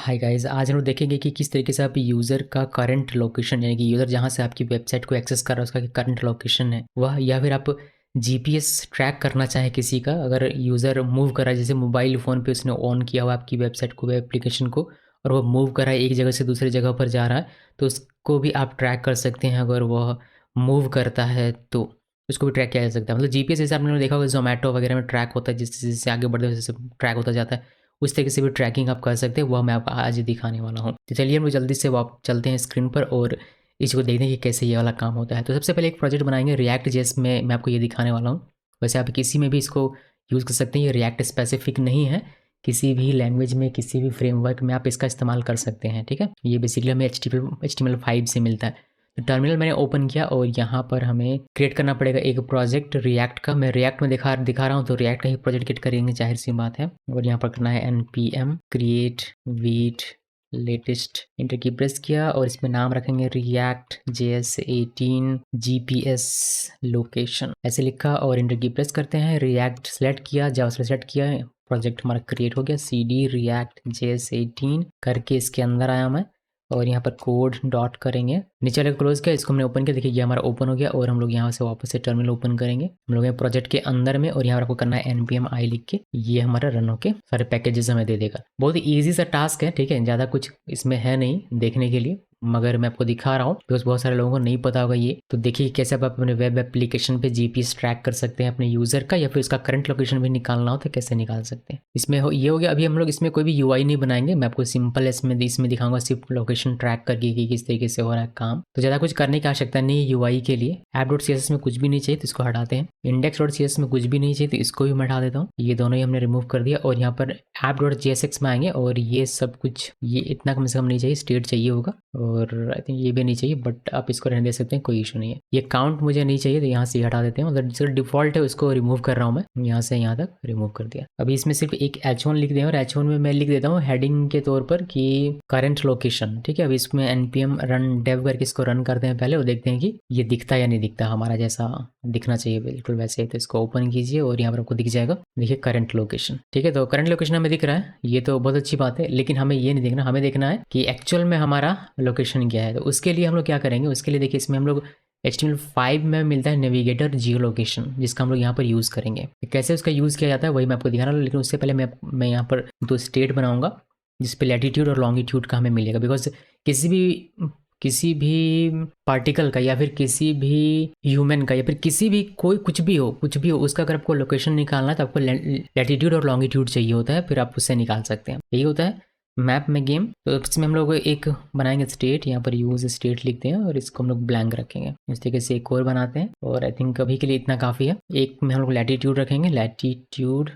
Hi guys, आज हम लोग देखेंगे कि किस तरीके से आप यूज़र का करंट लोकेशन यानी कि यूज़र जहाँ से आपकी वेबसाइट को एक्सेस कर रहा है उसका करंट लोकेशन है वह, या फिर आप जीपीएस ट्रैक करना चाहें किसी का। अगर यूज़र मूव कर रहा है, जैसे मोबाइल फ़ोन पे उसने ऑन किया हुआ आपकी वेबसाइट को, वेब एप्लीकेशन को, और वो मूव कर रहा है, एक जगह से दूसरी जगह पर जा रहा है, तो उसको भी आप ट्रैक कर सकते हैं। अगर वह मूव करता है तो उसको भी ट्रैक किया जा सकता है। मतलब जीपीएस जैसे आपने देखा होगा ज़ोमैटो वगैरह में ट्रैक होता है, जिस जैसे आगे बढ़ते जैसे ट्रैक होता जाता है, उस तरीके से भी ट्रैकिंग आप कर सकते हैं। वह मैं आपको आज दिखाने वाला हूँ। तो चलिए हम लोग जल्दी से वाप चलते हैं स्क्रीन पर और इसको देखते हैं कि कैसे ये वाला काम होता है। तो सबसे पहले एक प्रोजेक्ट बनाएंगे रिएक्ट जेएस में, मैं आपको ये दिखाने वाला हूँ। वैसे आप किसी में भी इसको यूज़ कर सकते हैं, ये रिएक्ट स्पेसिफिक नहीं है, किसी भी लैंग्वेज में किसी भी फ्रेमवर्क में आप इसका इस्तेमाल कर सकते हैं। ठीक है, ये बेसिकली हमें HTML5 से मिलता है। तो टर्मिनल मैंने ओपन किया और यहाँ पर हमें क्रिएट करना पड़ेगा एक प्रोजेक्ट रिएक्ट का। मैं रिएक्ट में दिखा रहा हूँ, तो रिएक्ट का ही प्रोजेक्ट क्रिएट करेंगे, जाहिर सी बात है। और यहाँ पर करना है npm create with latest, inter की प्रेस किया और इसमें नाम रखेंगे रिएक्ट JS18 GPS लोकेशन, ऐसे लिखा और इंटर की प्रेस करते हैं। रिएक्ट सेलेक्ट किया, जावा सेलेक्ट किया, प्रोजेक्ट हमारा क्रिएट हो गया। cd react JS18 करके इसके अंदर आया मैं और यहाँ पर कोड डॉट करेंगे, नीचे वाले क्लोज किया, इसको हमने ओपन किया, देखिए ये हमारा ओपन हो गया। और हम लोग यहाँ से वापस से टर्मिनल ओपन करेंगे हम लोग प्रोजेक्ट के अंदर में, और यहाँ पर आपको करना है npm i लिख के, ये हमारा रन होके सारे पैकेजेस हमें दे देगा। बहुत ही ईजी सा टास्क है, ठीक है, ज़्यादा कुछ इसमें है नहीं देखने के लिए, मगर मैं आपको दिखा रहा हूँ बिकॉज बहुत सारे लोगों को नहीं पता होगा ये। तो देखिए कैसे आप अपने वेब एप्लीकेशन पे जीपीएस ट्रैक कर सकते हैं अपने यूज़र का, या फिर उसका करंट लोकेशन भी निकालना हो तो कैसे निकाल सकते हैं। इसमें ये हो गया। अभी हम लोग इसमें कोई भी यूआई नहीं बनाएंगे, मैं आपको सिंपल इसमें दिखाऊंगा सिर्फ लोकेशन ट्रैक करके कि किस तरीके से हो रहा है काम। तो ज़्यादा कुछ करने की आवश्यकता नहीं है यूआई के लिए। app.css में कुछ भी नहीं चाहिए तो इसको हटाते हैं। index.css में कुछ भी नहीं चाहिए तो इसको भी मैं हटा देता हूँ। ये दोनों ही हमने रिमूव कर दिया और यहाँ पर app.jsx में आएंगे और ये सब कुछ, ये इतना कम से कम नहीं चाहिए, स्टेट चाहिए होगा, और आई थिंक ये भी नहीं चाहिए, बट आप इसको रहने दे सकते हैं, कोई इशू नहीं है। ये काउंट मुझे नहीं चाहिए तो यहाँ से हटा देते हैं। मतलब जो डिफॉल्ट है उसको रिमूव कर रहा हूँ मैं, यहाँ से यहाँ तक रिमूव कर दिया। अभी इसमें सिर्फ एक h1 लिख दें और h1 में मैं लिख देता हूँ हेडिंग के तौर पर कि करंट लोकेशन। ठीक है, अभी इसमें npm रन dev करके इसको रन करते हैं पहले और देखते हैं कि ये दिखता या नहीं दिखता, हमारा जैसा दिखना चाहिए बिल्कुल वैसे। तो इसको ओपन कीजिए और यहाँ पर आपको दिख जाएगा, देखिए करंट लोकेशन। ठीक है, तो करंट लोकेशन हमें दिख रहा है, ये तो बहुत अच्छी बात है, लेकिन हमें ये नहीं देखना, हमें देखना है कि एक्चुअल में हमारा लोकेशन क्या है। तो उसके लिए हम लोग क्या करेंगे, उसके लिए देखिए इसमें हम लोग HTML5 में मिलता है नेविगेटर जियो लोकेशन, जिसका हम लोग यहाँ पर यूज़ करेंगे। कैसे उसका यूज़ किया जाता है वही मैं आपको दिखा रहा हूँ, लेकिन उससे पहले मैं यहाँ पर 2 स्टेट बनाऊंगा जिस पे लैटिट्यूड और लॉन्गिट्यूड का हमें मिलेगा। बिकॉज किसी भी पार्टिकल का या फिर किसी भी ह्यूमन का या फिर किसी भी कुछ भी हो उसका अगर आपको लोकेशन निकालना है तो आपको लैटिट्यूड और लॉन्गिट्यूड चाहिए होता है, फिर आप उससे निकाल सकते हैं। यही होता है मैप में गेम। तो इसमें हम लोग एक बनाएंगे स्टेट, यहाँ पर यूज स्टेट लिखते हैं और इसको हम लोग ब्लैंक रखेंगे। इस तरीके से एक और बनाते हैं और आई थिंक अभी के लिए इतना काफ़ी है। एक में हम लोग लैटिट्यूड रखेंगे, लैटिट्यूड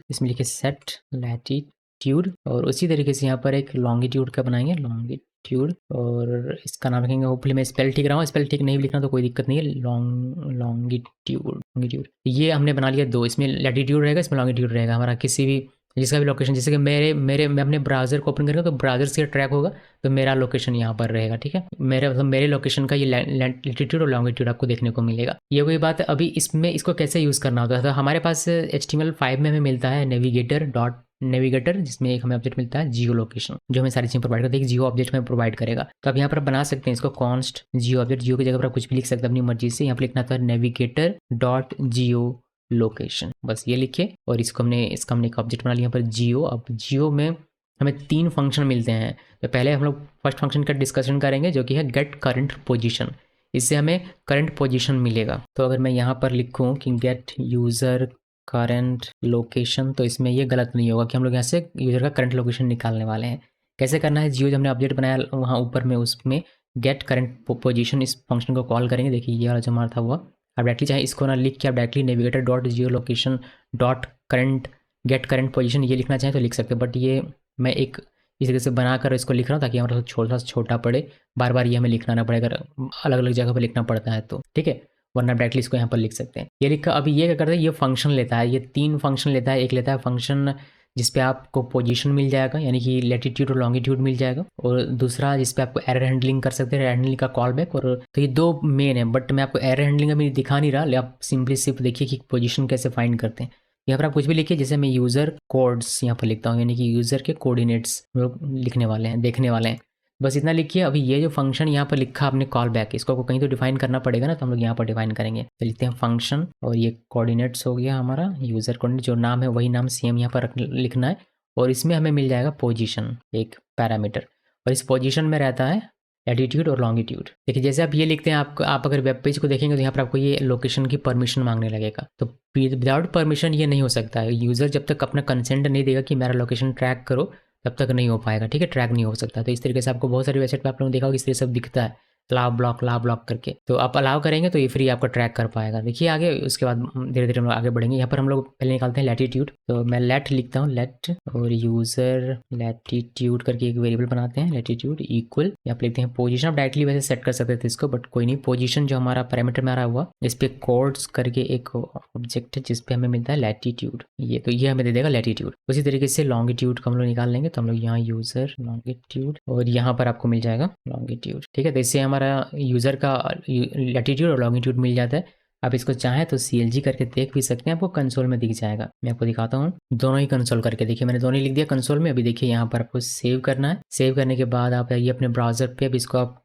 इसमें लिखे सेट लैटिट्यूड, और उसी तरीके से यहाँ पर एक लॉन्गिट्यूड का बनाएंगे, लॉन्गिट्यूड, और इसका नाम रखेंगे, होपफुली मैं स्पेल ठीक रहा हूँ, स्पेल ठीक नहीं भी लिखना तो कोई दिक्कत नहीं है, लॉन्गिट्यूड। ये हमने बना लिया 2, इसमें लैटिट्यूड रहेगा, इसमें लॉन्गिट्यूड रहेगा। हमारा किसी भी जिसका भी लोकेशन, जैसे कि मैं अपने ब्राउज़र को ओपन करूँगा तो ब्राउज़र से ट्रैक होगा तो मेरा लोकेशन यहाँ पर रहेगा। ठीक है, मेरे लोकेशन का ये लैटिट्यूड और लॉन्गिट्यूड आपको देखने को मिलेगा। ये कोई बात है। अभी इसमें इसको कैसे यूज़ करना होता है, तो हमारे पास HTML5 में हमें मिलता है नेविगेटर, जिसमें एक हमें ऑब्जेक्ट मिलता है जियो लोकेशन, जो हमें सारी चीज़ें प्रोवाइड करता है, एक जियो ऑब्जेक्ट में प्रोवाइड करेगा। तो आप यहाँ पर बना सकते हैं इसको कॉन्स्ट जियो ऑब्जेक्ट, जियो की जगह पर आप कुछ भी लिख सकते हैं अपनी मर्जी से। यहाँ पर लिखना था नेविगेटर डॉट जियो लोकेशन, बस ये लिखिए और इसका हमने एक ऑब्जेक्ट बना लिया यहाँ पर जियो। अब जियो में हमें 3 फंक्शन मिलते हैं। तो पहले हम लोग फर्स्ट फंक्शन का डिस्कशन करेंगे जो कि है गेट करंट पोजीशन, इससे हमें करंट पोजीशन मिलेगा। तो अगर मैं यहाँ पर लिखूँ कि गेट यूज़र करंट लोकेशन, तो इसमें ये गलत नहीं होगा कि हम लोग यहाँ से यूज़र का करंट लोकेशन निकालने वाले हैं। कैसे करना है, जियो जो हमने ऑब्जेक्ट बनाया वहाँ ऊपर में उसमें गेट करंट पोजीशन इस फंक्शन को कॉल करेंगे। देखिए ये वाला जो हमारा था हुआ, आप डायरेक्टली चाहे इसको ना लिख के आप directly navigator dot geo location dot current get current position ये लिखना चाहें तो लिख सकते हैं, बट ये मैं एक इस तरीके से बनाकर इसको लिख रहा हूँ ताकि हमारा छोटा पड़े, बार बार ये हमें लिखना ना पड़े अगर अलग अलग जगह पर लिखना पड़ता है तो। ठीक है, वरना डायरेक्टली इसको यहाँ पर लिख सकते हैं। ये लिखा, अभी ये क्या करता है, ये फंक्शन लेता है, ये 3 फंक्शन लेता है। एक लेता है फंक्शन जिस पे आपको पोजीशन मिल जाएगा, यानी कि लैटिट्यूड और लॉन्गिट्यूड मिल जाएगा, और दूसरा जिस पे आपको एरर हैंडलिंग कर सकते हैं, एरर हैंडलिंग का कॉल बैक। और तो ये 2 मेन है, बट मैं आपको एरर हैंडलिंग अभी दिखा नहीं रहा, आप सिंपली सिर्फ देखिए कि पोजीशन कैसे फाइंड करते हैं। यहाँ पर आप कुछ भी लिखिए, जैसे मैं यूज़र कोड्स यहाँ पर लिखता हूँ, यानी कि यूज़र के कोऑर्डिनेट्स हम लोग लिखने वाले हैं, देखने वाले हैं। बस इतना लिखिए। अभी ये जो फंक्शन यहाँ पर लिखा आपने कॉल बैक, इसको आपको कहीं तो डिफाइन करना पड़ेगा ना, तो हम लोग यहाँ पर डिफाइन करेंगे। तो लिखते हैं फंक्शन, और ये कोऑर्डिनेट्स हो गया हमारा, यूज़र कोऑर्डिनेट जो नाम है वही नाम सेम यहाँ पर लिखना है। और इसमें हमें मिल जाएगा पोजीशन, एक पैरामीटर, और इस पोजीशन में रहता है लैटिट्यूड और लॉन्गिट्यूड। देखिए जैसे आप ये लिखते हैं, आप अगर वेब पेज को देखेंगे तो यहाँ पर आपको ये लोकेशन की परमिशन मांगने लगेगा। तो विदाउट परमिशन ये नहीं हो सकता है। यूज़र जब तक अपना कंसेंट नहीं देगा कि मेरा लोकेशन ट्रैक करो, तब तक नहीं हो पाएगा, ठीक है, ट्रैक नहीं हो सकता। तो इस तरीके से आपको बहुत सारी वेबसाइट पर आप लोगों ने देखा होगा, इस तरह सब दिखता है, ला ब्लॉक करके। तो आप अलाउ करेंगे तो ये फ्री आपका ट्रैक कर पाएगा। देखिए आगे, उसके बाद धीरे धीरे हम लोग आगे बढ़ेंगे। यहाँ पर हम लोग पहले निकालते हैं लैटिट्यूड। तो मैं लेट लिखता हूँ, लेट, और यूज़र लैटिट्यूड करके एक वेरिएबल बनाते हैं, लैटिट्यूड इक्वल, यहाँ पर लिखते हैं पोजीशन। आप डायरेक्टली वैसे सेट कर सकते थे इसको, बट कोई नहीं, पोजीशन जो हमारा पैरामीटर में आ रहा हुआ, इस पर कोड्स करके एक ऑब्जेक्ट है जिसपे हमें मिलता है लैटिट्यूड, ये तो ये हमें दे देगा लैटिट्यूड। उसी तरीके से लॉन्गिट्यूड को हम लोग निकाल लेंगे। तो हम लोग यहाँ यूज़र लॉन्गिट्यूड, और यहाँ पर आपको मिल जाएगा लॉन्गिट्यूड, ठीक है। तो इससे हमारा यूज़र का लैटिट्यूड और लॉन्गिट्यूड मिल जाता है। आप इसको चाहें तो CLG करके देख भी सकते हैं, आपको कंसोल में दिख जाएगा। मैं आपको दिखाता हूँ, दोनों ही कंसोल करके देखिए, मैंने दोनों ही लिख दिया कंसोल में। अभी देखिए यहाँ पर आपको सेव करना है। सेव करने के बाद आप आइए अपने ब्राउजर पे, अब इसको आप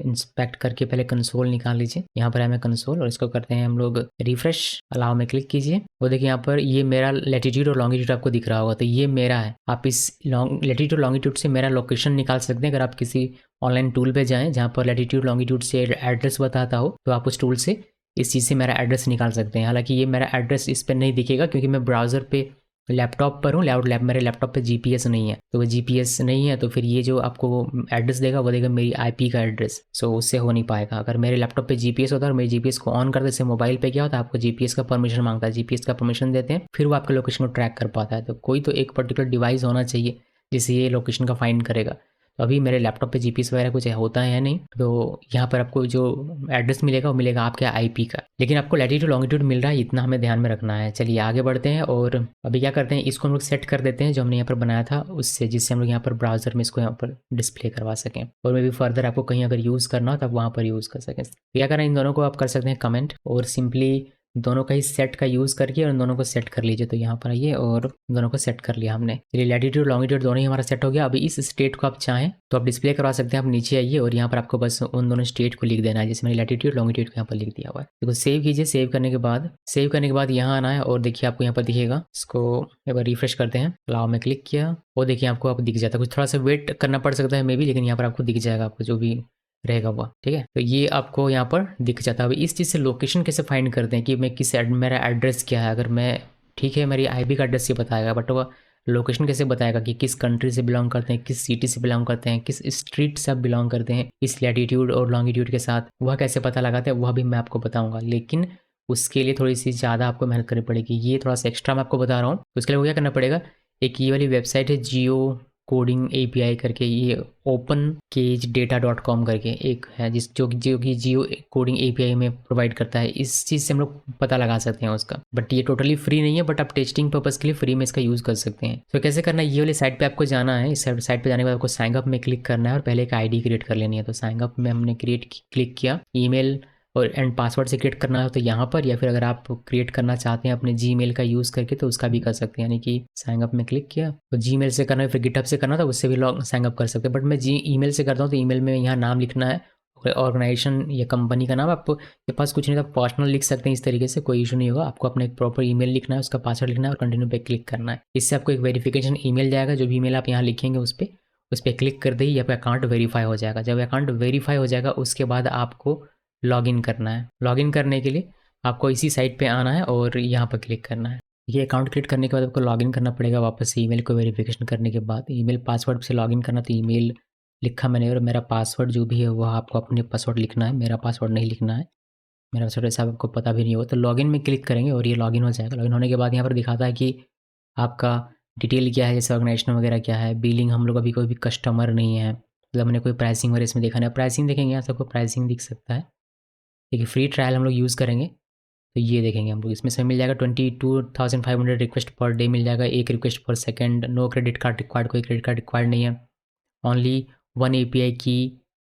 इंस्पेक्ट करके पहले कंसोल निकाल लीजिए। यहाँ पर है मैं कंसोल, और इसको करते हैं हम लोग रिफ्रेश, अलाउ में क्लिक कीजिए। वो देखिए यहाँ पर ये मेरा लैटिट्यूड और लॉन्गिट्यूड आपको दिख रहा होगा, तो ये मेरा है। आप इस लैटिट्यूड लॉन्गिट्यूड से मेरा लोकेशन निकाल सकते हैं। अगर आप किसी ऑनलाइन टूल पे जाएं जहाँ पर लैटिट्यूड लॉन्गिट्यूड से एड्रेस बताता हो, तो आप उस टूल से इस चीज़ से मेरा एड्रेस निकाल सकते हैं। हालांकि ये मेरा एड्रेस इस पर नहीं दिखेगा, क्योंकि मैं ब्राउज़र पे लैपटॉप पर हूँ, मेरे लैपटॉप पे GPS नहीं है, तो वो GPS नहीं है, तो फिर ये जो आपको एड्रेस देगा वो देगा मेरी IP का एड्रेस। सो उससे हो नहीं पाएगा। अगर मेरे लैपटॉप पे GPS होता है और मेरे GPS को ऑन कर देते, मोबाइल पे क्या होता है, आपको GPS का परमिशन मांगता है, GPS का परमिशन देते हैं, फिर वो आपके लोकेशन को ट्रैक कर पाता है। तो कोई तो एक पर्टिकुलर डिवाइस होना चाहिए जिससे ये लोकेशन का फाइंड करेगा। तो अभी मेरे लैपटॉप पे GPS वगैरह कुछ होता है या नहीं, तो यहाँ पर आपको जो एड्रेस मिलेगा वो मिलेगा आपके IP का, लेकिन आपको लैटिट्यूड लॉन्गिट्यूड मिल रहा है, इतना हमें ध्यान में रखना है। चलिए आगे बढ़ते हैं, और अभी क्या करते हैं, इसको हम लोग सेट कर देते हैं जो हमने यहाँ पर बनाया था उससे, जिससे हम लोग यहाँ पर ब्राउजर में इसको यहाँ पर डिस्प्ले करवा सकें, और मे भी फर्दर आपको कहीं अगर यूज़ करना हो तो आप वहाँ पर यूज़ कर सकें। क्या करना है, इन दोनों को आप कर सकते हैं कमेंट, और सिंपली दोनों का ही सेट का यूज़ करके और इन दोनों को सेट कर लीजिए। तो यहाँ पर आइए, और दोनों को सेट कर लिया हमने। चलिए लैटिट्यूड लॉन्गिट्यूड दोनों ही हमारा सेट हो गया। अभी इस स्टेट को आप चाहें तो आप डिस्प्ले करवा सकते हैं। आप नीचे आइए, और यहाँ पर आपको बस उन दोनों स्टेट को लिख देना है, जैसे मैंने लैटिट्यूड लॉन्गिट्यूड को यहाँ पर लिख दिया हुआ है। देखो सेव कीजिए। सेव करने के बाद यहाँ आना है, और देखिए आपको यहाँ पर दिखेगा। इसको एक बार रिफ्रेश करते हैं, अलाउ में क्लिक किया, और देखिए आपको आप दिख जाता है। कुछ थोड़ा सा वेट करना पड़ सकता है मे बी, लेकिन यहाँ पर आपको दिख जाएगा, आपको जो भी रहेगा वो, ठीक है। तो ये आपको यहाँ पर दिख जाता है। अब इस चीज़ से लोकेशन कैसे फाइंड करते हैं कि मैं मेरा एड्रेस क्या है। अगर मैं, ठीक है, मेरी IP का एड्रेस ये बताएगा, बट वह लोकेशन कैसे बताएगा कि किस कंट्री से बिलोंग करते हैं, किस सिटी से बिलोंग करते हैं, किस स्ट्रीट से आप बिलोंग करते हैं इस लैटिट्यूड और लॉन्गिट्यूड के साथ, वह कैसे पता लगाते हैं वह भी मैं आपको बताऊंगा। लेकिन उसके लिए थोड़ी सी ज़्यादा आपको मेहनत करनी पड़ेगी, ये थोड़ा सा एक्स्ट्रा मैं आपको बता रहा हूँ। तो उसके लिए वो क्या करना पड़ेगा, एक ये वाली वेबसाइट है जियो कोडिंग API करके, ये opencagedata.com करके एक है, जो कि जियो कोडिंग API में प्रोवाइड करता है। इस चीज़ से हम लोग पता लगा सकते हैं उसका, बट ये टोटली फ्री नहीं है, बट आप टेस्टिंग पर्पज़ के लिए फ्री में इसका यूज़ कर सकते हैं। तो कैसे करना है, ये वाली साइट पे आपको जाना है। इस साइट पे जाने के बाद आपको साइन अप में क्लिक करना है, और पहले एक ID क्रिएट कर लेनी है। तो साइन अप में हमने क्लिक किया, ईमेल और एंड पासवर्ड से क्रिएट करना हो तो यहाँ पर, या फिर अगर आप क्रिएट करना चाहते हैं अपने Gmail का यूज़ करके तो उसका भी कर सकते हैं। यानी कि साइन अप में क्लिक किया, तो Gmail से करना है, फिर गिटहब से करना था, उससे भी साइन अप कर सकते हैं। बट मैं ईमेल से करता हूँ, तो ईमेल में यहाँ नाम लिखना है, ऑर्गेनाइजेशन या कंपनी का नाम। आपके पास कुछ नहीं था, पर्सनल लिख सकते हैं, इस तरीके से कोई इशू नहीं होगा। आपको अपना एक प्रॉपर ईमेल लिखना है, उसका पासवर्ड लिखना है, और कंटिन्यू पे क्लिक करना है। इससे आपको एक वेरिफिकेशन ईमेल जाएगा। जो भी ईमेल आप यहाँ लिखेंगे उस पर क्लिक कर दें, आपका अकाउंट वेरीफाई हो जाएगा। जब अकाउंट वेरीफाई हो जाएगा उसके बाद आपको लॉगिन करना है। लॉगिन करने के लिए आपको इसी साइट पे आना है और यहाँ पर क्लिक करना है। ये अकाउंट क्रिएट करने के बाद आपको लॉगिन करना पड़ेगा वापस से, ईमेल को वेरिफिकेशन करने के बाद। ईमेल पासवर्ड से लॉगिन करना, तो ईमेल लिखा मैंने, और मेरा पासवर्ड जो भी है वो आपको अपने पासवर्ड लिखना है, मेरा पासवर्ड नहीं लिखना है। मेरा पासवर्ड ऐसा आपको पता भी नहीं हो। तो लॉगिन में क्लिक करेंगे और ये लॉगिन हो जाएगा। लॉगिन होने के बाद यहाँ पर दिखाता है कि आपका डिटेल क्या है, जैसे ऑर्गेनाइजेशन वगैरह क्या है, बिलिंग। हम लोग अभी कोई भी कस्टमर नहीं है, मतलब हमने कोई प्राइसिंग वगैरह इसमें देखा नहीं। प्राइसिंग देखेंगे, यहाँ से आपको प्राइसिंग दिख सकता है। देखिए फ्री ट्रायल हम लोग यूज़ करेंगे तो ये देखेंगे हम लोग, इसमें से मिल जाएगा 22,500 रिक्वेस्ट पर डे मिल जाएगा, एक रिक्वेस्ट पर second. No credit card required, कोई क्रेडिट कार्ड रिक्वायर्ड नहीं है। ओनली 1 API की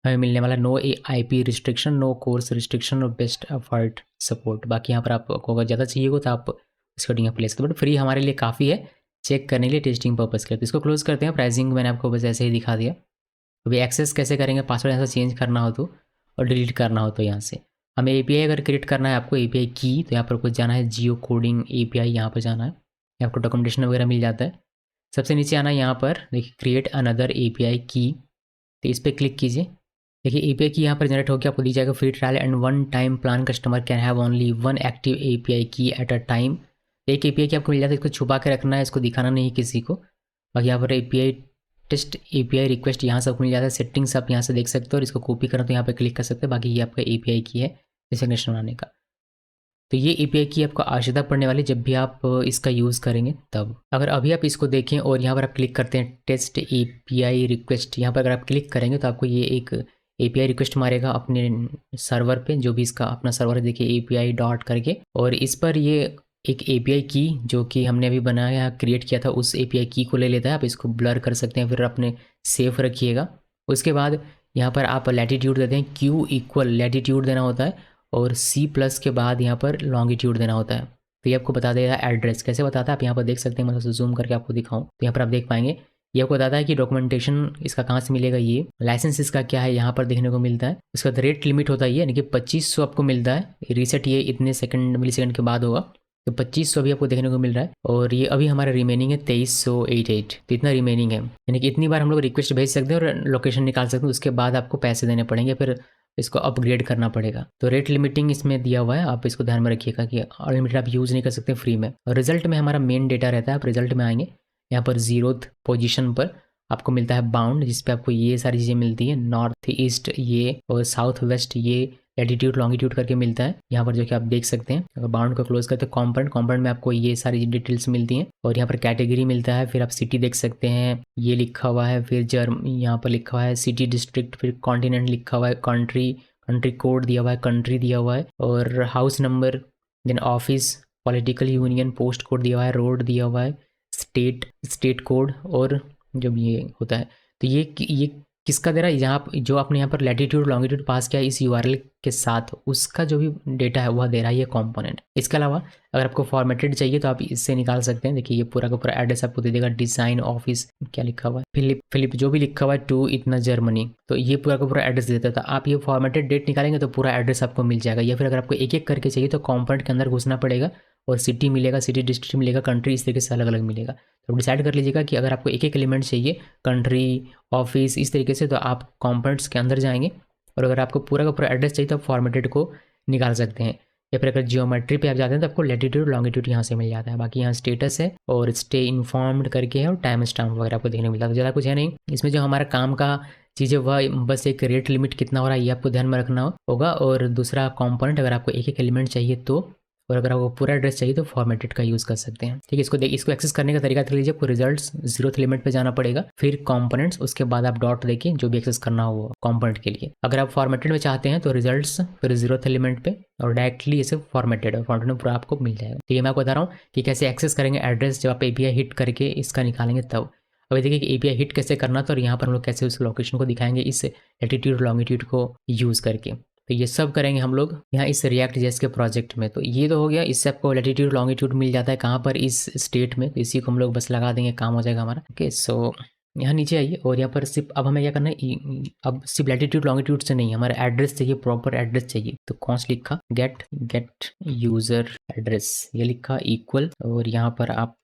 हमें मिलने वाला। नो IP restriction, no CORS restriction और बेस्ट एफर्ट सपोर्ट। बाकी यहाँ पर आपको अगर ज़्यादा चाहिए हो तो आप उसके अकॉर्डिंग प्लेस करते हैं, बट फ्री हमारे लिए काफ़ी है चेक करने के लिए, टेस्टिंग पर्पज़ के लिए। तो इसको क्लोज करते हैं। प्राइसिंग मैंने आपको बस ऐसे ही दिखा दिया। अभी एक्सेस कैसे करेंगे, पासवर्ड यहाँ से चेंज करना हो तो और डिलीट करना हो तो यहाँ से हमें एपीआई अगर क्रिएट करना है आपको एपीआई की, तो यहाँ पर कुछ जाना है जियो कोडिंग एपीआई, यहाँ पर जाना है, यहाँ आपको डॉक्यूमेंटेशन वगैरह मिल जाता है। सबसे नीचे आना है, यहाँ पर देखिए क्रिएट अनदर एपीआई की, तो इस पर क्लिक कीजिए। देखिए एपीआई की यहाँ पर जनरेट होकर आपको दी जाएगा free trial and one time plan, customer can have only one active API की एट अ टाइम। एक एपीआई की आपको मिल जाता है, इसको छुपा के रखना है, इसको दिखाना नहीं किसी को। बाकी यहाँ पर एपीआई टेस्ट एपीआई रिक्वेस्ट यहाँ से आपको मिल जाता है, सेटिंग्स आप यहाँ से देख सकते हो, और इसको कॉपी करना तो यहाँ पर क्लिक कर सकते हैं। बाकी ये आपका एपीआई की है डेसिग्नेशन बनाने का। तो ये एपीआई की आपको आवश्यकता पड़ने वाली जब भी आप इसका यूज़ करेंगे तब। अगर अभी आप इसको देखें और यहाँ पर आप क्लिक करते हैं टेस्ट एपीआई रिक्वेस्ट, यहाँ पर अगर आप क्लिक करेंगे तो आपको ये एक एपीआई रिक्वेस्ट मारेगा अपने सर्वर पे, जो भी इसका अपना सर्वर है देखिए एपीआई डॉट करके, और इस पर ये एक एपीआई की जो कि हमने अभी बनाया क्रिएट किया था उस एपीआई की को ले लेता है। आप इसको ब्लर कर सकते हैं, फिर अपने सेफ रखिएगा। उसके बाद यहाँ पर आप लैटिट्यूड देते हैं, क्यू इक्वल लैटिट्यूड देना होता है, और सी प्लस के बाद यहाँ पर लॉन्गिट्यूड देना होता है। तो ये आपको बता देगा एड्रेस, कैसे बताता है आप यहाँ पर देख सकते हैं। मैं जूम करके आपको दिखाऊं तो यहाँ पर आप देख पाएंगे, ये आपको बताता है कि डॉक्यूमेंटेशन इसका कहाँ से मिलेगा, ये लाइसेंस इसका क्या है यहाँ पर देखने को मिलता है। उसका रेट लिमिट होता है ये, यानी कि 2500 आपको मिलता है। रीसेट ये इतने सेकंड मिली सेकंड के बाद होगा, तो 2500 भी आपको देखने को मिल रहा है। और ये अभी हमारा रिमेनिंग है 2388, तो इतना रिमेनिंग है, यानी कि इतनी बार हम लोग रिक्वेस्ट भेज सकते हैं और लोकेशन निकाल सकते हैं। उसके बाद आपको पैसे देने पड़ेंगे, फिर इसको अपग्रेड करना पड़ेगा। तो रेट लिमिटिंग इसमें दिया हुआ है, आप इसको ध्यान में रखिएगा कि अनलिमिटेड आप यूज़ नहीं कर सकते फ्री में। और रिजल्ट में हमारा मेन डेटा रहता है, आप रिजल्ट में आएंगे, यहाँ पर 0th पोजीशन पर आपको मिलता है बाउंड, जिसपे आपको ये सारी चीज़ें मिलती हैं, नॉर्थ ईस्ट ये और साउथ वेस्ट ये, लैटिट्यूड लॉन्गिट्यूड करके मिलता है यहाँ पर, जो कि आप देख सकते हैं। अगर बाउंड को क्लोज करते हैं कॉम्पोनेंट में आपको ये सारी डिटेल्स मिलती हैं, और यहाँ पर कैटेगरी मिलता है, फिर आप सिटी देख सकते हैं ये लिखा हुआ है, फिर यहाँ पर लिखा हुआ है सिटी डिस्ट्रिक्ट, फिर कॉन्टिनेंट लिखा हुआ है, कंट्री कोड दिया हुआ है, कंट्री दिया हुआ है, और house number, then office, political union, post code दिया हुआ है, रोड दिया हुआ है, स्टेट कोड, और जब ये होता है तो ये किसका दे रहा है, यहाँ जो आपने यहाँ पर लैटिट्यूड लॉन्गिट्यूड पास किया इस यूआरएल के साथ, उसका जो भी डेटा है वह दे रहा है ये कंपोनेंट। इसके अलावा अगर आपको फॉर्मेटेड चाहिए तो आप इससे निकाल सकते हैं। देखिए ये पूरा का पूरा एड्रेस आपको दे देगा, डिज़ाइन ऑफिस क्या लिखा हुआ है, फिलिप जो भी लिखा हुआ है टू इतना जर्मनी, तो ये पूरा का पूरा एड्रेस देता था। आप ये फॉर्मेटेड डेट निकालेंगे तो पूरा एड्रेस आपको मिल जाएगा। या फिर अगर आपको एक एक करके चाहिए तो कंपोनेंट के अंदर घुसना पड़ेगा, और सिटी मिलेगा, सिटी डिस्ट्रिक्ट मिलेगा, कंट्री इस तरीके से अलग अलग मिलेगा। तो डिसाइड कर लीजिएगा कि अगर आपको एक एक एलिमेंट चाहिए, कंट्री, ऑफिस, इस तरीके से, तो आप कंपोनेंट्स के अंदर जाएंगे, और अगर आपको पूरा का पूरा एड्रेस चाहिए तो आप फॉर्मेटेड को निकाल सकते हैं। या फिर अगर जियोमेट्री पे आप जाते हैं तो आपको लैटिट्यूड लॉन्गिट्यूड यहाँ से मिल जाता है। बाकी यहाँ स्टेटस है और स्टे इन्फॉर्म्ड करके है, और टाइम स्टाम्प वगैरह आपको देखने को मिलता है। तो ज़्यादा कुछ है नहीं इसमें। जो हमारा काम का चीज़ है वह बस एक रेट लिमिट कितना हो रहा है ये आपको ध्यान में रखना होगा, और दूसरा कंपोनेंट अगर आपको एक एक एलिमेंट चाहिए तो, और अगर आपको पूरा एड्रेस चाहिए तो फॉर्मेटेड का यूज़ कर सकते हैं। ठीक है, इसको एक्सेस करने का तरीका देख लीजिए। आपको रिजल्ट्स 0th एलिमेंट पे जाना पड़ेगा, फिर कंपोनेंट्स, उसके बाद आप डॉट देखिए जो भी एक्सेस करना हो कंपोनेंट के लिए। अगर आप फॉर्मेटेड में चाहते हैं तो रिजल्ट्स फिर 0th एलिमेंट पे, और डायरेक्टली इसे फॉर्मेटेड में पूरा आपको मिल जाएगा। ठीक है, मैं आपको बता रहा हूँ कि कैसे एक्सेस करेंगे एड्रेस जब आप एपीआई हिट करके इसका निकालेंगे तब। अभी देखिए कि एपीआई हिट कैसे करना था, और यहाँ पर हम लोग कैसे उस लोकेशन को दिखाएंगे इस लैटिट्यूड लॉन्गिट्यूड को यूज़ करके। तो ये सब करेंगे हम लोग यहाँ इस रिएक्ट जेएस के प्रोजेक्ट में। तो ये तो हो गया, इससे आपको लैटिट्यूड लॉन्गिट्यूड मिल जाता है कहाँ पर, इस स्टेट में। तो इसी को हम लोग बस लगा देंगे, काम हो जाएगा हमारा। ओके, सो यहाँ नीचे आइए, और यहाँ पर सिर्फ अब हमें क्या करना है, अब सिर्फ लैटिट्यूड लॉन्गिट्यूड से नहीं, हमारा एड्रेस चाहिए, प्रॉपर एड्रेस चाहिए। तो कौन सा लिखा, गेट यूजर एड्रेस, ये लिखा इक्वल, और यहाँ पर आप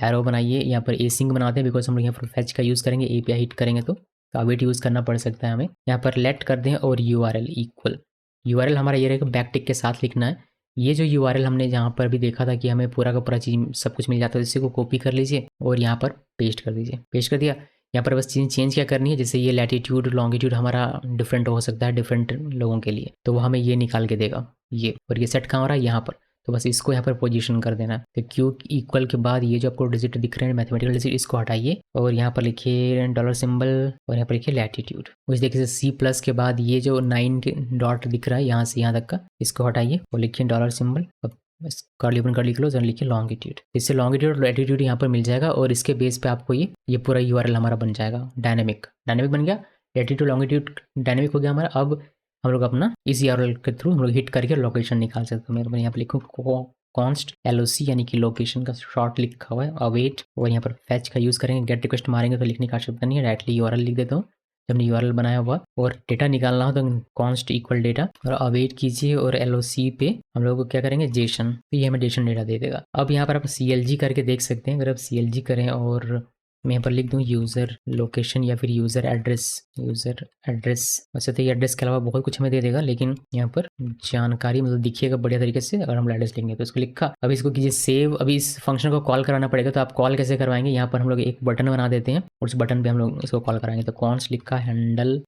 एरो बनाइए, यहाँ पर एसिंग बनाते हैं बिकॉज हम लोग यहाँ पर फैच का यूज़ करेंगे, एपीआई हिट करेंगे तो अवेट यूज़ करना पड़ सकता है हमें। यहाँ पर लेट कर दें, और यूआरएल इक्वल, यूआरएल हमारा ये रहेगा बैकटिक के साथ लिखना है। ये जो यूआरएल हमने जहाँ पर भी देखा था कि हमें पूरा का पूरा चीज़ सब कुछ मिल जाता है, इसी को कॉपी कर लीजिए और यहाँ पर पेस्ट कर दीजिए। पेस्ट कर दिया, यहाँ पर बस चीज़ चेंज क्या करनी है, जैसे ये लैटिट्यूड लॉन्गिट्यूड हमारा डिफरेंट हो सकता है डिफरेंट लोगों के लिए, तो वो हमें ये निकाल के देगा ये। और ये सेट कहाँ हो रहा है, यहाँ पर, तो बस इसको यहाँ पर पोजीशन कर देना है। तो क्यू इक्वल के बाद ये जो आपको डिजिट दिख रहे हैं मैथमेटिकल डिजिट, इसको हटाइए और यहाँ पर लिखिए डॉलर सिंबल, और यहाँ पर लिखिए लैटिट्यूड। उस देखिए सी प्लस के बाद ये जो 9 के डॉट दिख रहा है यहाँ से यहाँ तक का, इसको हटाइए और लिखिए डॉलर सिंबल, बस कर्ली ओपन कर लिख लो, लिखिए लॉन्गिट्यूड। इससे लॉन्गिट्यूड और लैटिट्यूड यहाँ पर मिल जाएगा, और इसके बेस पे आपको ये पूरा यूआरएल हमारा बन जाएगा। डायनेमिक बन गया, लैटिट्यूड लॉन्गिट्यूड डायनेमिक हो गया हमारा। अब हम लोग अपना इस यूआरएल के थ्रू हम लोग हिट करके लोकेशन निकाल सकते हैं। मैं यहाँ पर लिखूँ कॉन्स्ट LOC यानी कि लोकेशन का शॉर्ट लिखा हुआ है, अवेट, और यहाँ पर फैच का यूज़ करेंगे। गेट रिक्वेस्ट मारेंगे तो लिखने की आवश्यकता नहीं है, डायरेक्टली URL लिख देता हूँ जब हमने URL बनाया हुआ। और डेटा निकालना हो तो कॉन्स्ट इक्वल डेटा और अवेट कीजिए, और LOC पे हम लोग को क्या करेंगे, जेसन, तो ये हमें जेसन डेटा दे देगा। अब यहाँ पर आप CLG करके देख सकते हैं। अगर आप CLG करें और मैं यहाँ पर लिख दूँ यूज़र लोकेशन या फिर यूज़र एड्रेस, वैसे तो ये एड्रेस के अलावा बहुत कुछ हमें दे देगा, लेकिन यहाँ पर जानकारी मतलब दिखिएगा बढ़िया तरीके से अगर हम एड्रेस लेंगे तो। इसको लिखा, अब इसको कीजिए सेव। अभी इस फंक्शन को कॉल कराना पड़ेगा, तो आप कॉल कैसे करवाएंगे, यहाँ पर हम लोग एक बटन बना देते हैं और उस बटन पे हम लोग इसको कॉल कराएंगे। तो कॉन्स्ट लिखा, हैंडल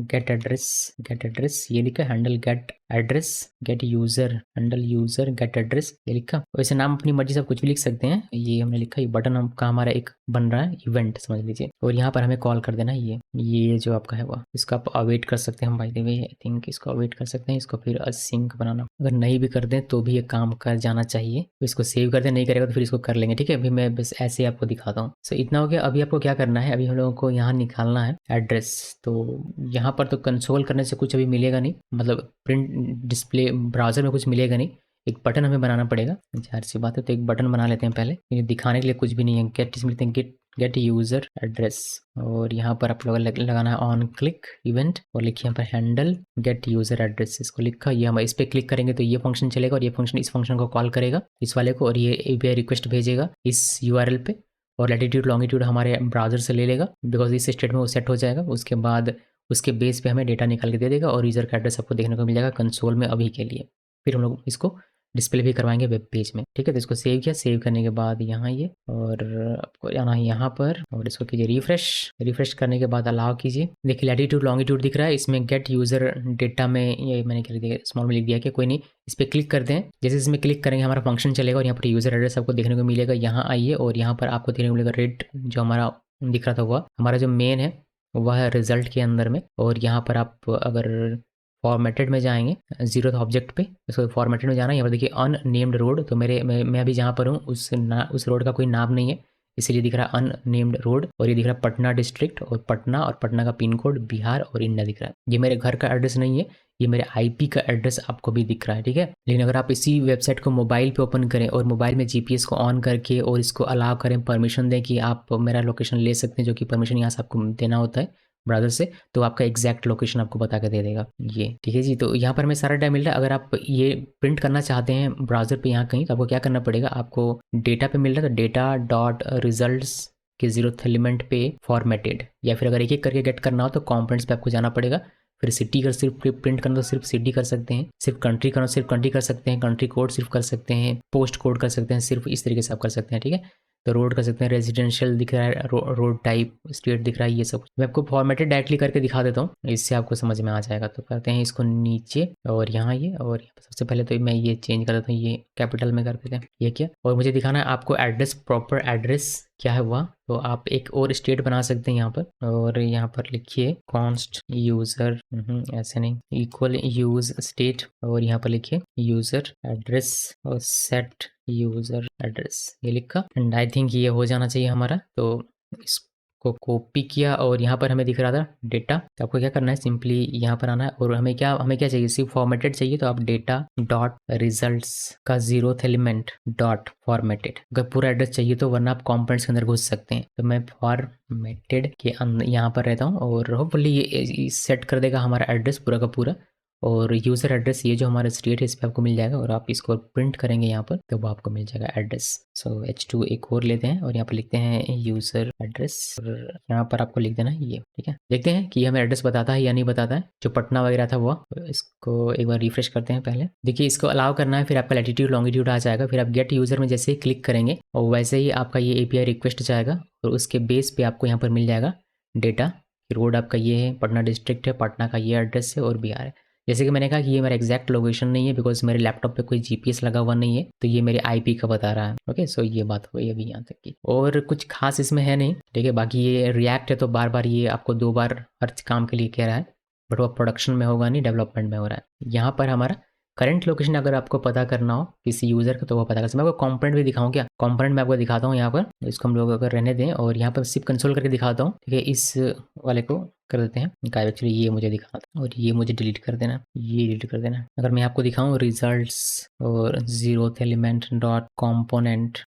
गेट एड्रेस, ये लिखा handle get address, get user, handle user get address, ये लिखा। वैसे नाम अपनी मर्जी से आप कुछ भी लिख सकते हैं। ये हमने लिखा, ये बटन हम का हमारा एक बन रहा है इवेंट समझ लीजिए, और यहाँ पर हमें कॉल कर देना है ये जो आपका है वह, इसको आप अवेट कर सकते हैं। By the way I think इसको अवेट कर सकते हैं, इसको फिर असिंक बनाना, अगर नहीं भी कर दें तो भी ये काम कर जाना चाहिए। तो इसको सेव कर दें, नहीं करेगा तो फिर इसको कर लेंगे, ठीक है। अभी मैं बस ऐसे आपको दिखाता हूँ। सो इतना हो गया। अभी आपको क्या करना है, अभी हम लोगों को यहाँ निकालना है एड्रेस। तो यहाँ पर तो कंसोल करने से कुछ अभी मिलेगा नहीं, मतलब प्रिंट डिस्प्ले ब्राउजर में कुछ मिलेगा नहीं, एक बटन हमें बनाना पड़ेगा, जाहिर सी बात है। तो एक बटन बना लेते हैं पहले, ये दिखाने के लिए कुछ भी नहीं है। गेट इसमें लिखते हैं गेट यूज़र एड्रेस, और यहाँ पर आप लोग लगाना है ऑन क्लिक इवेंट, और लिखिए यहाँ पर हैंडल गेट यूज़र एड्रेस, इसको लिखा। ये हम इस पर क्लिक करेंगे तो ये फंक्शन चलेगा, और ये फंक्शन इस फंक्शन को कॉल करेगा इस वाले को, और ये API रिक्वेस्ट भेजेगा इस URL पे, और लैटिट्यूड लॉन्गिट्यूड हमारे ब्राउजर से ले लेगा, बिकॉज इस स्टेट में वो सेट हो जाएगा। उसके बाद उसके बेस पे हमें डेटा निकाल के दे देगा, और यूज़र का एड्रेस आपको देखने को मिल जाएगा कंसोल में अभी के लिए। फिर हम लोग इसको डिस्प्ले भी करवाएंगे वेब पेज में, ठीक है। तो इसको सेव किया, सेव करने के बाद यहाँ ये, और आपको आना है यहाँ पर, और इसको कीजिए रिफ्रेश करने के बाद अलाउ कीजिए। देखिए लैटिट्यूड लॉन्गिट्यूड दिख रहा है, इसमें गेट यूज़र डेटा में ये मैंने क्या दिया, स्मॉल में लिख दिया कि कोई नहीं। इस पर क्लिक करते हैं, जैसे इसमें क्लिक करेंगे हमारा फंक्शन चलेगा, और यहाँ पर यूज़र एड्रेस आपको देखने को मिलेगा। यहाँ आइए, और यहाँ पर आपको देखने को मिलेगा रेट जो हमारा दिख रहा था हुआ, हमारा जो मेन है वह है रिजल्ट के अंदर में। और यहाँ पर आप अगर फॉर्मेटेड में जाएंगे, जीरो ऑब्जेक्ट पे, इसको फॉर्मेटेड में जाना है। यहाँ पर देखिए अननेम्ड रोड, तो मैं अभी जहाँ पर हूँ उस रोड का कोई नाम नहीं है, इसीलिए दिख रहा है अननेम्ड रोड। और ये दिख रहा है पटना डिस्ट्रिक्ट, और पटना का पिन कोड बिहार और इंडिया दिख रहा है। ये मेरे घर का एड्रेस नहीं है, ये मेरे IP का एड्रेस आपको भी दिख रहा है, ठीक है। लेकिन अगर आप इसी वेबसाइट को मोबाइल पे ओपन करें और मोबाइल में GPS को ऑन करके और इसको अलाउ करें, परमिशन दें कि आप मेरा लोकेशन ले सकते हैं, जो कि परमिशन यहाँ से आपको देना होता है ब्राउज़र से, तो आपका एग्जैक्ट लोकेशन आपको बता के दे देगा ये, ठीक है जी। तो यहाँ पर हमें सारा डाटा मिल रहा है। अगर आप ये प्रिंट करना चाहते हैं ब्राउज़र पे यहाँ कहीं, तो आपको क्या करना पड़ेगा, आपको डेटा पे मिल रहा है तो डेटा डॉट रिजल्ट्स के 0th एलिमेंट पे फॉर्मेटेड, या फिर अगर एक एक करके गेट करना हो तो कॉम्पोनेंट्स पे आपको जाना पड़ेगा। फिर सिटी अगर सिर्फ प्रिंट करना तो सिर्फ सिटी कर सकते हैं, सिर्फ कंट्री करना सिर्फ कंट्री कर सकते हैं, कंट्री कोड सिर्फ कर सकते हैं, पोस्ट कोड कर सकते हैं, सिर्फ इस तरीके से आप कर सकते हैं, ठीक है। तो रोड कर सकते हैं, रेजिडेंशियल दिख रहा है, रोड टाइप, स्टेट दिख रहा है, ये सब मैं आपको फॉर्मेटेड डायरेक्टली करके दिखा देता हूँ, इससे आपको समझ में आ जाएगा। तो करते हैं इसको नीचे, और यहाँ ये, और यहाँ पर सबसे पहले तो मैं ये चेंज कर देता हूँ, ये कैपिटल में कर देते हैं, ये क्या। और मुझे दिखाना है आपको एड्रेस, प्रॉपर एड्रेस क्या है हुआ, तो आप एक और स्टेट बना सकते हैं यहाँ पर, और यहाँ पर लिखिए कॉन्स्ट यूज़र, ऐसे नहीं, इक्वल यूज स्टेट, और यहाँ पर लिखिए यूज़र एड्रेस और सेट यूज़र एड्रेस, ये लिखा। एंड आई थिंक ये हो जाना चाहिए हमारा। तो इसको कॉपी किया, और यहाँ पर हमें दिख रहा था डेटा, तो आपको क्या करना है, सिंपली यहाँ पर आना है, और हमें क्या चाहिए, सिर्फ फॉर्मेटेड चाहिए, तो आप डेटा डॉट रिजल्ट्स का 0th एलिमेंट डॉट फॉर्मेटेड, अगर पूरा एड्रेस चाहिए तो, वरना आप कॉम्पोनेंट्स के अंदर घुस सकते हैं। तो मैं फॉर्मेटेड के अंदर यहाँ पर रहता हूँ, और होपफुली ये सेट कर देगा हमारा एड्रेस पूरा का पूरा। और यूज़र एड्रेस ये जो हमारा स्टेट है इस पर आपको मिल जाएगा, और आप इसको प्रिंट करेंगे यहाँ पर तो वो आपको मिल जाएगा एड्रेस। सो H2 एक और लेते हैं, और यहाँ पर लिखते हैं यूज़र एड्रेस, और यहाँ पर आपको लिख देना है ये, ठीक है। देखते हैं कि हमें एड्रेस बताता है या नहीं बताता है, जो पटना वगैरह था वो। इसको एक बार रिफ्रेश करते हैं पहले, देखिए इसको अलाउ करना है, फिर आपका लैटिट्यूड लॉन्गिट्यूड आ जाएगा, फिर आप गेट यूज़र में जैसे ही क्लिक करेंगे और वैसे ही आपका ये API रिक्वेस्ट जाएगा, और उसके बेस पे आपको यहाँ पर मिल जाएगा डेटा। रोड आपका ये है, पटना डिस्ट्रिक्ट है, पटना का ये एड्रेस है, और बिहार है। जैसे कि मैंने कहा कि ये मेरा एग्जैक्ट लोकेशन नहीं है, बिकॉज मेरे लैपटॉप पे कोई GPS लगा हुआ नहीं है, तो ये मेरे IP का बता रहा है। ओके, सो ये बात हुई अभी यहाँ तक की, और कुछ खास इसमें है नहीं, ठीक है। बाकी ये रिएक्ट है तो बार बार ये आपको 2 बार हर काम के लिए कह रहा है, बट वो प्रोडक्शन में होगा नहीं, डेवलपमेंट में हो रहा है। यहाँ पर हमारा करंट लोकेशन अगर आपको पता करना हो किसी यूज़र का, तो वो पता कर सकते हैं। मैं आपको कॉम्पोनेंट भी दिखाऊँ क्या, कॉम्पोनेंट मैं आपको दिखाता हूँ यहाँ पर, इसको हम लोग अगर रहने दें, और यहाँ पर सिर्फ कंसोल करके दिखाता हूँ, ठीक है। इस वाले को कर देते हैं। गायब एक्चुअली ये मुझे दिखाना था और ये मुझे डिलीट कर देना, ये डिलीट कर देना। अगर मैं आपको दिखाऊं रिजल्ट्स और zeroth element dot components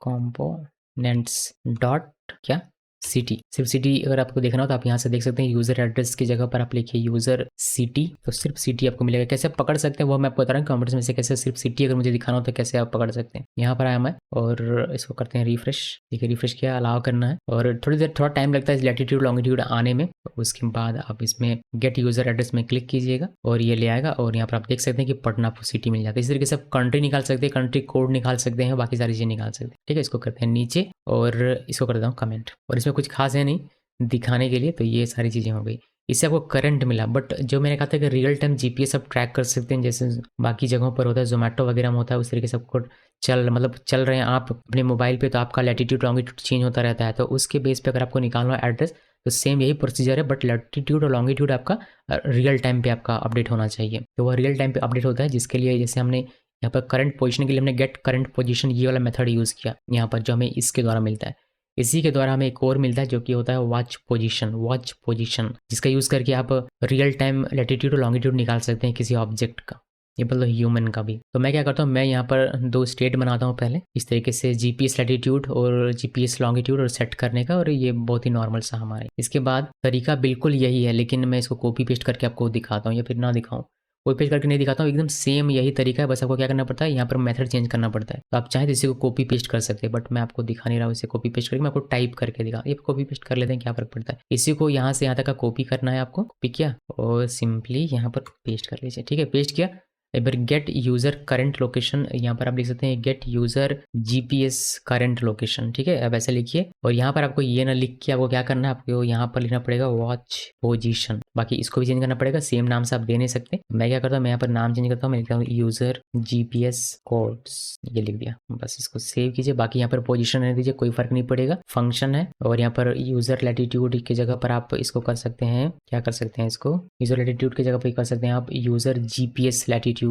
dot क्या सिटी, सिर्फ सिटी अगर आपको देखना हो तो आप यहाँ से देख सकते हैं यूजर एड्रेस की जगह पर आप लिखिए यूजर सिटी, तो सिर्फ सिटी आपको मिलेगा। कैसे आप पकड़ सकते हैं वो मैं आपको बता रहा हूँ कंप्यूटर में से कैसे सिर्फ सिटी अगर मुझे दिखाना हो तो कैसे आप पकड़ सकते हैं। यहाँ पर आया मैं और इसको करते हैं रिफ्रेश। देखिए रिफ्रेश किया, अलाउ करना है और थोड़ी देर थोड़ा टाइम लगता है लैटिट्यूड लॉन्गिट्यूड आने में। उसके बाद आप इसमें गेट यूजर एड्रेस में क्लिक कीजिएगा और ये ले आएगा और यहाँ पर आप देख सकते हैं कि पटना आपको सिटी मिल जाता है। इस तरीके से आप कंट्री निकाल सकते हैं, कंट्री कोड निकाल सकते हैं, बाकी सारी चीज़ें निकाल सकते हैं। ठीक है, इसको करते हैं नीचे और इसको कर देता हूँ कमेंट और इसमें कुछ खास है नहीं दिखाने के लिए, तो ये सारी चीज़ें हो गई। इससे आपको करंट मिला, बट जो मैंने कहा था कि रियल टाइम जीपीएस आप ट्रैक कर सकते हैं जैसे बाकी जगहों पर होता है, जोमेटो वगैरह में होता है, उस तरीके से आपको चल रहे हैं आप अपने मोबाइल पे तो आपका लैटिट्यूड लॉन्गिट्यूड चेंज होता रहता है। तो उसके बेस पे अगर आपको निकालना है एड्रेस तो सेम यही प्रोसीजर है, बट लैटिट्यूड और लॉन्गिट्यूड आपका रियल टाइम पे आपका अपडेट होना चाहिए। तो वह रियल टाइम पे अपडेट होता है, जिसके लिए जैसे हमने यहाँ पर करंट पोजीशन के लिए हमने गेट करंट पोजीशन ये वाला मेथड यूज़ किया यहाँ पर, जो हमें इसके द्वारा मिलता है। इसी के द्वारा हमें एक और मिलता है जो कि होता है वॉच पोजीशन, जिसका यूज़ करके आप रियल टाइम लैटिट्यूड और लॉन्गिट्यूड निकाल सकते हैं किसी ऑब्जेक्ट का, ये मतलब ह्यूमन का भी। तो मैं क्या करता हूँ, मैं यहाँ पर 2 स्टेट बनाता हूँ पहले इस तरीके से, जीपीएस लैटिट्यूड और जीपीएस लॉन्गिट्यूड और सेट करने का, और ये बहुत ही नॉर्मल सा हमारे। इसके बाद तरीका बिल्कुल यही है, लेकिन मैं इसको कॉपी पेस्ट करके आपको दिखाता हूँ या फिर ना दिखाऊँ, कॉपी पेस्ट करके नहीं दिखाता हूँ, एकदम सेम यही तरीका है, बस आपको क्या करना पड़ता है यहाँ पर मेथड चेंज करना पड़ता है। तो आप चाहें तो इसी को कॉपी पेस्ट कर सकते हैं, बट मैं आपको दिखा नहीं रहा हूँ इसे कॉपी पेस्ट करके, मैं आपको टाइप करके दिखा, ये कॉपी पेस्ट कर लेते हैं, क्या फर्क पड़ता है। इसी को यहाँ से यहाँ तक का कॉपी करना है आपको, कॉपी किया और सिंपली यहाँ पर पेस्ट कर लीजिए। ठीक है, पेस्ट किया। एक बार गेट यूजर करंट लोकेशन, यहाँ पर आप लिख सकते हैं gate user GPS current location. ठीक है, अब ऐसे लिखिए और यहाँ पर आपको ये ना लिख के आपको क्या करना है, आपको यहाँ पर लिखना पड़ेगा वॉच पोजीशन। बाकी इसको भी चेंज करना पड़ेगा, सेम नाम से आप दे नहीं सकते। मैं क्या करता हूँ, मैं यहाँ पर नाम चेंज करता हूँ, मैं लिखता हूँ यूजर जीपीएस कोड्स, ये लिख दिया। बस इसको सेव कीजिए, बाकी यहाँ पर पोजीशन रहने दीजिए, कोई फर्क नहीं पड़ेगा, फंक्शन है। और यहाँ पर यूजर लैटिट्यूड की जगह पर आप इसको कर सकते हैं, क्या कर सकते हैं, इसको यूजर लैटिट्यूड की जगह पर कर सकते हैं आप यूजर जीपीएस लैटिट्यूड।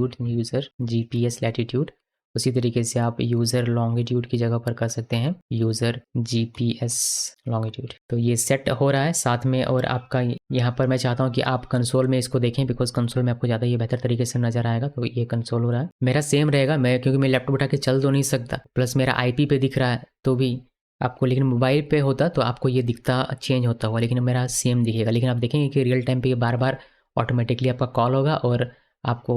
उसी तरीके से आप यूजर लॉन्गिट्यूड की जगह पर कर सकते हैं यूजर जीपीएस लॉन्गिट्यूड। तो ये सेट हो रहा है साथ में। और आपका यहाँ पर मैं चाहता हूँ कि आप कंसोल में इसको देखें, बिकॉज कंसोल में आपको ज़्यादा ये बेहतर तरीके से नजर आएगा। तो ये कंसोल हो रहा है मेरा सेम रहेगा, मैं क्योंकि मैं लैपटॉप उठा के चल तो नहीं सकता, प्लस मेरा आईपी पे दिख रहा है तो भी आपको, लेकिन मोबाइल पे होता तो आपको ये दिखता चेंज होता हुआ, लेकिन मेरा सेम दिखेगा। लेकिन आप देखेंगे कि रियल टाइम पे ये बार बार ऑटोमेटिकली आपका कॉल होगा और आपको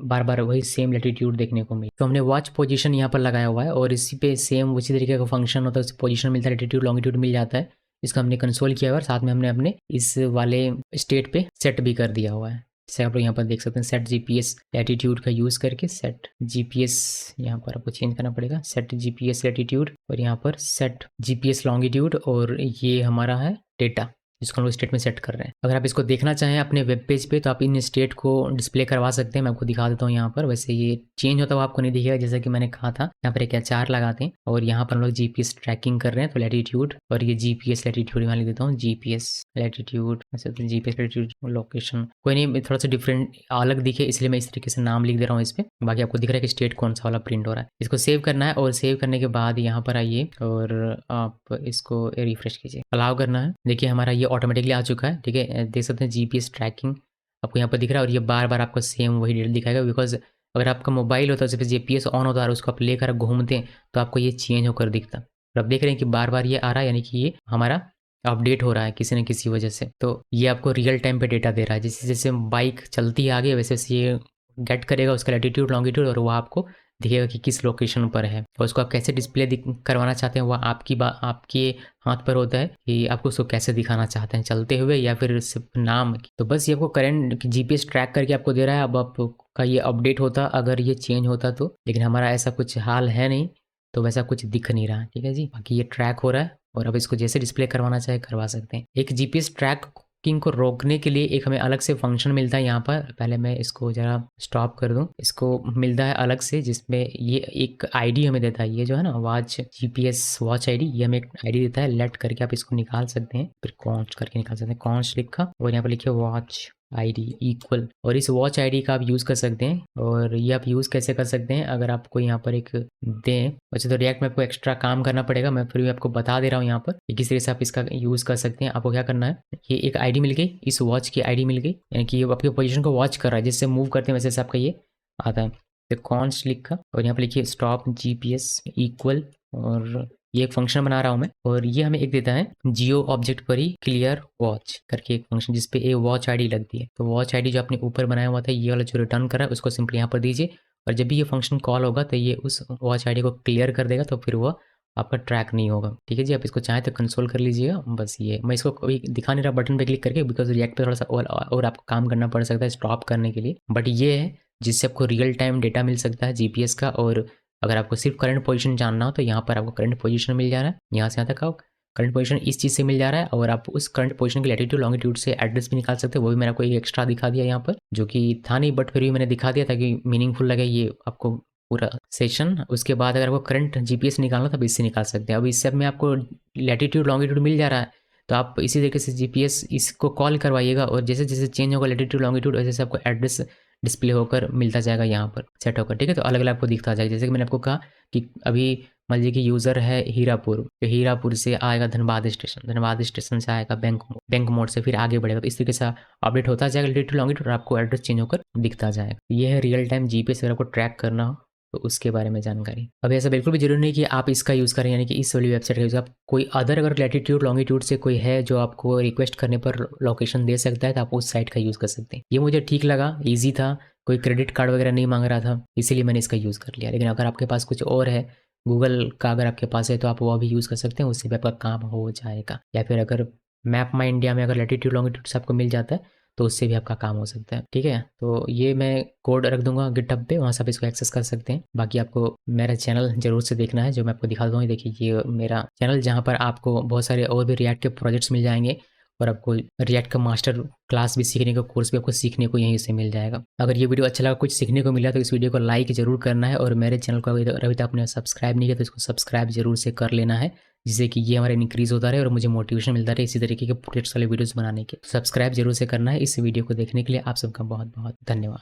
बार बार वही सेम लैटिट्यूड देखने को मिले। तो हमने वॉच पोजीशन यहाँ पर लगाया हुआ है और इसी पे सेम उसी तरीके का फंक्शन होता है, उस पोजीशन मिलता है, लैटिट्यूड लॉन्गिट्यूड मिल जाता है। इसका हमने कंसोल किया हुआ है, साथ में हमने अपने इस वाले स्टेट पे सेट भी कर दिया हुआ है। जैसे आप लोग यहाँ पर देख सकते हैं, सेट जीपीएस लैटिट्यूड का यूज़ करके सेट जीपीएस, यहाँ पर आपको चेंज करना पड़ेगा सेट जीपीएस लैटिट्यूड और यहाँ पर सेट जीपीएस लॉन्गिट्यूड, और ये हमारा है डेटा जिसको हम लोग स्टेट में सेट कर रहे हैं। अगर आप इसको देखना चाहें अपने वेब पेज पे तो आप इन स्टेट को डिस्प्ले करवा सकते हैं, मैं आपको दिखा देता हूँ यहाँ पर। वैसे ये चेंज होता हुआ आपको नहीं दिखेगा, जैसा कि मैंने कहा था। यहाँ पर एक एचआर लगाते हैं और यहाँ पर हम लोग जीपीएस ट्रैकिंग कर रहे हैं, तो लैटिट्यूड और ये जीपीएस लैटिट्यूड यहाँ लिख देता हूँ, जीपीएस लैटिट्यूड, वैसे तो जीपीएस लैटिट्यूड लोकेशन कोई नहीं, थोड़ा सा डिफरेंट अलग दिखे इसलिए मैं इस तरीके से नाम लिख दे रहा हूँ इस पर। बाकी आपको दिख रहा है कि स्टेट कौन सा वाला प्रिंट हो रहा है। इसको सेव करना है और सेव करने के बाद यहाँ पर आइए और आप इसको रिफ्रेश कीजिए, अलाउ करना है। देखिए हमारा ये ऑटोमेटिकली आ चुका है। ठीक है, देख सकते हैं जीपीएस ट्रैकिंग आपको यहाँ पर दिख रहा है और ये बार बार आपको सेम वही डिटेल दिखाएगा, बिकॉज अगर आपका मोबाइल होता है सिर्फ जीपीएस ऑन होता है और उसको आप लेकर घूमते हैं तो आपको ये चेंज होकर दिखता। और आप देख रहे हैं कि बार बार ये आ रहा है, यानी कि ये हमारा अपडेट हो रहा है किसी न किसी वजह से। तो ये आपको रियल टाइम पे डेटा दे रहा है, जैसे जैसे बाइक चलती है आगे वैसे वैसे ये गेट करेगा उसका लैटिट्यूड लॉन्गिट्यूड और वह आपको दिखेगा कि किस लोकेशन पर है। और उसको आप कैसे डिस्प्ले करवाना चाहते हैं वह आपके हाथ पर होता है कि आपको उसको कैसे दिखाना चाहते हैं, चलते हुए या फिर सिर्फ नाम। तो बस ये आपको करंट जीपीएस ट्रैक करके आपको दे रहा है। अब आपका ये अपडेट होता अगर ये चेंज होता तो, लेकिन हमारा ऐसा कुछ हाल है नहीं, तो वैसा कुछ दिख नहीं रहा। ठीक है जी, बाकी ये ट्रैक हो रहा है और अब इसको जैसे डिस्प्ले करवाना चाहे करवा सकते हैं। एक जीपीएस ट्रैकिंग को रोकने के लिए एक हमें अलग से फंक्शन मिलता है यहाँ पर। पहले मैं इसको जरा स्टॉप कर दूं, इसको मिलता है अलग से जिसमें ये एक आईडी हमें देता है, ये जो है ना वॉच जीपीएस वॉच आईडी, ये हमें एक आईडी देता है। लेट करके आप इसको निकाल सकते हैं, फिर कॉन्स्ट करके निकाल सकते हैं, कॉन्स्ट लिखा और यहाँ पर लिखिए वॉच आईडी इक्वल, और इस वॉच आईडी का आप यूज़ कर सकते हैं। और ये आप यूज़ कैसे कर सकते हैं, अगर आपको यहाँ पर एक दें, वैसे तो रिएक्ट में आपको एक्स्ट्रा काम करना पड़ेगा, मैं फिर भी आपको बता दे रहा हूँ यहाँ पर कि किस तरीके से आप इसका यूज़ कर सकते हैं। आपको क्या करना है, ये एक आईडी मिल गई, इस वॉच की आईडी मिल गई, यानी कि ये आपकी पोजीशन को वॉच कर रहा है, जिससे मूव करते हैं वैसे से आपका ये आता है। तो कॉन्स्ट लिख का और यहाँ पर लिखिए स्टॉप जीपीएस इक्वल, और ये एक फंक्शन बना रहा हूँ मैं, और ये हमें एक देता है जियो ऑब्जेक्ट पर ही क्लियर वॉच करके एक फंक्शन, जिसपे ए वॉच आईडी लगती है। तो वॉच आईडी जो आपने ऊपर बनाया हुआ था, ये वाला जो रिटर्न कर रहा है, उसको सिंपली यहाँ पर दीजिए, और जब भी ये फंक्शन कॉल होगा तो ये उस वॉच आईडी को क्लियर कर देगा, तो फिर वो आपका ट्रैक नहीं होगा। ठीक है जी, आप इसको चाहें तो कंसोल कर लीजिएगा। बस ये मैं इसको कभी दिखा नहीं रहा बटन पे क्लिक करके, बिकॉज रिएक्ट पे थोड़ा सा और आपको काम करना पड़ सकता है स्टॉप करने के लिए, बट ये है जिससे आपको रियल टाइम डेटा मिल सकता है जीपीएस का। और अगर आपको सिर्फ करंट पोजीशन जानना हो तो यहाँ पर आपको करंट पोजीशन मिल जा रहा है, यहाँ से यहाँ तक आप करंट पोजीशन इस चीज़ से मिल जा रहा है, और आप उस करंट पोजीशन की लैटिट्यूड लॉन्गिट्यूड से एड्रेस भी निकाल सकते हैं। वो भी मैंने आपको एक एक्स्ट्रा दिखा दिया यहाँ पर, जो कि था नहीं, बट फिर भी मैंने दिखा दिया ताकि मीनिंगफुल लगे ये आपको पूरा सेशन। उसके बाद अगर आपको करंट जीपीएस निकालना तो आप इससे निकाल सकते हैं। अब इससे अब मैं आपको लैटिट्यूड लॉन्गिट्यूड मिल जा रहा है, तो आप इसी तरीके से जीपीएस इसको कॉल करवाइएगा, और जैसे जैसे चेंज होगा लैटिट्यूड लॉन्गिट्यूड, वैसे जैसे आपको एड्रेस डिस्प्ले होकर मिलता जाएगा यहाँ पर सेट होकर। ठीक है, तो अलग अलग आपको दिखता जाएगा। जैसे कि मैंने आपको कहा कि अभी मान लीजिए कि यूज़र है हीरापुर, तो हीरापुर से आएगा धनबाद स्टेशन, धनबाद स्टेशन से आएगा बैंक मोड से फिर आगे बढ़ेगा, तो इस तरीके से अपडेट होता जाएगा लैटिट्यूड लॉन्गिट्यूड, और आपको एड्रेस चेंज होकर दिखता जाएगा। ये है रियल टाइम जीपीएस, अगर आपको ट्रैक करना हो तो उसके बारे में जानकारी। अब ऐसा बिल्कुल भी जरूरी नहीं कि आप इसका यूज़ करें, यानी कि इस वाली वेबसाइट का यूज़। आप कोई अदर अगर लैटिट्यूड लॉन्गिट्यूड से कोई है जो आपको रिक्वेस्ट करने पर लोकेशन दे सकता है, तो आप उस साइट का यूज़ कर सकते हैं। ये मुझे ठीक लगा, ईजी था, कोई क्रेडिट कार्ड वगैरह नहीं मांग रहा था, इसीलिए मैंने इसका यूज़ कर लिया। लेकिन अगर आपके पास कुछ और है, गूगल का अगर आपके पास है, तो आप वो भी यूज़ कर सकते हैं, उससे भी आपका काम हो जाएगा। या फिर अगर मैप माई इंडिया में अगर लैटिट्यूड लॉन्गिट्यूड से आपको मिल जाता है, तो उससे भी आपका काम हो सकता है। ठीक है, तो ये मैं कोड रख दूंगा गिटहब पे, वहाँ से आप इसको एक्सेस कर सकते हैं। बाकी आपको मेरा चैनल जरूर से देखना है, जो मैं आपको दिखा दूँगा। देखिए ये मेरा चैनल, जहाँ पर आपको बहुत सारे और भी रिएक्ट के प्रोजेक्ट्स मिल जाएंगे, और आपको रिएक्ट का मास्टर क्लास भी सीखने का कोर्स भी आपको सीखने को यहीं से मिल जाएगा। अगर ये वीडियो अच्छा लगा, कुछ सीखने को मिला, तो इस वीडियो को लाइक जरूर करना है, और मेरे चैनल को अभी तक आपने सब्सक्राइब नहीं किया तो इसको सब्सक्राइब जरूर से कर लेना है, जिससे कि ये हमारा इंक्रीज़ होता रहे और मुझे मोटिवेशन मिलता रहे इसी तरीके के प्रोजेक्ट्स वाले वीडियोस बनाने के। सब्सक्राइब जरूर से करना है। इस वीडियो को देखने के लिए आप सबका बहुत बहुत धन्यवाद।